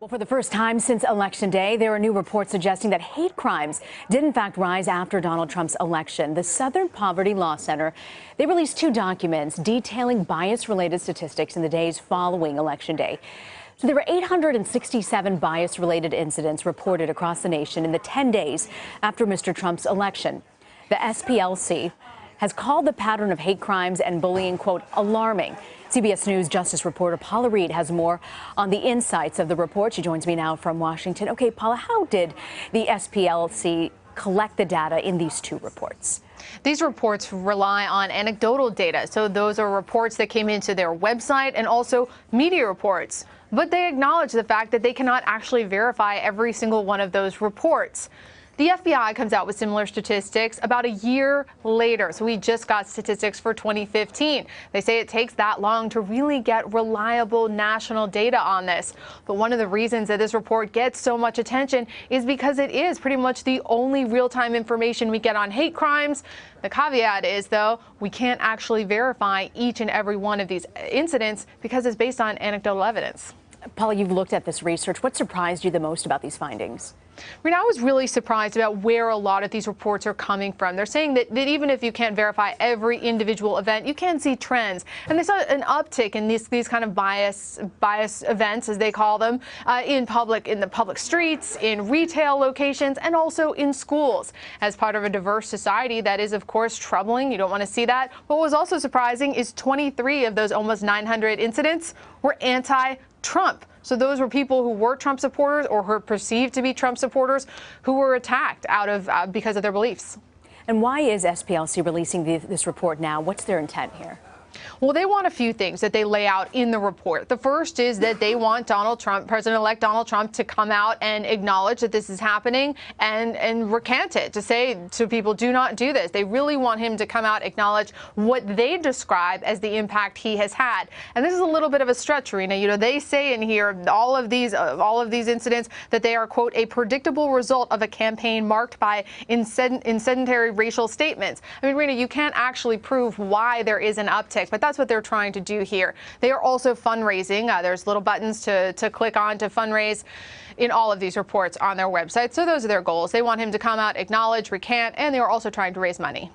Well, for the first time since Election Day, there are new reports suggesting that hate crimes did in fact rise after Donald Trump's election. The Sourthern Poverty Law Center, they released 2 documents detailing bias-related statistics in the days following Election Day. So there were 867 bias-related incidents reported across the nation in the 10 days after Mr. Trump's election. The SPLC has called the pattern of hate crimes and bullying, quote, alarming. CBS News Justice reporter Paula Reid has more on the insights of the report. She joins me now from Washington. Okay, Paula, how did the SPLC collect the data in these 2 reports? These reports rely on anecdotal data. So those are reports that came into their website and also media reports. But they acknowledge the fact that they cannot actually verify every single one of those reports. The FBI comes out with similar statistics about a year later. So we just got statistics for 2015. They say it takes that long to really get reliable national data on this. But one of the reasons that this report gets so much attention is because it is pretty much the only real-time information we get on hate crimes. The caveat is, though, we can't actually verify each and every one of these incidents because it's based on anecdotal evidence. Paula, you've looked at this research. What surprised you the most about these findings? I was really surprised about where a lot of these reports are coming from. They're saying that even if you can't verify every individual event, you can see trends. And they saw an uptick in these kind of bias events, as they call them, in the public streets, in retail locations, and also in schools. As part of a diverse society, that is, of course, troubling. You don't want to see that. What was also surprising is 23 of those almost 900 incidents were anti-Trump. So those were people who were Trump supporters or who were perceived to be Trump supporters who were attacked because of their beliefs. And why is SPLC releasing this report now? What's their intent here? Well, they want a few things that they lay out in the report. The first is that they want President-elect Donald Trump, to come out and acknowledge that this is happening and recant it, to say to people, do not do this. They really want him to come out, acknowledge what they describe as the impact he has had. And this is a little bit of a stretch, Rena. You know, they say in here, all of these incidents, that they are, quote, a predictable result of a campaign marked by incendiary racial statements. I mean, Rena, you can't actually prove why there is an uptick, but that's what they're trying to do here. They are also fundraising. There's little buttons to click on to fundraise in all of these reports on their website. So those are their goals. They want him to come out, acknowledge, recant, and they are also trying to raise money.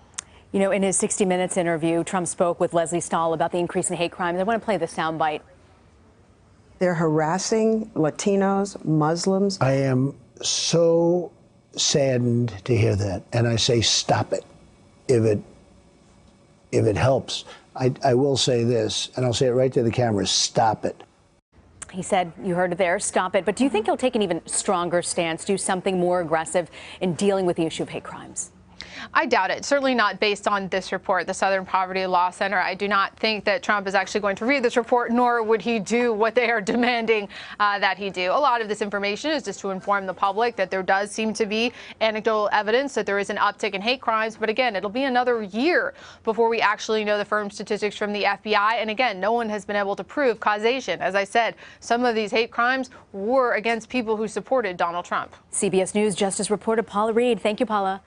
You know, in his 60 Minutes interview, Trump spoke with Leslie Stahl about the increase in hate crimes. I want to play the soundbite. They're harassing Latinos, Muslims. I am so saddened to hear that, and I say stop it if it helps. I will say this, and I'll say it right to the camera, stop it. He said, you heard it there, stop it. But do you think he'll take an even stronger stance, do something more aggressive in dealing with the issue of hate crimes? I doubt it. Certainly not based on this report, the Sourthern Poverty Law Center. I do not think that Trump is actually going to read this report, nor would he do what they are demanding that he do. A lot of this information is just to inform the public that there does seem to be anecdotal evidence that there is an uptick in hate crimes. But again, it'll be another year before we actually know the firm statistics from the FBI. And again, no one has been able to prove causation. As I said, some of these hate crimes were against people who supported Donald Trump. CBS News Justice reporter Paula Reid. Thank you, Paula.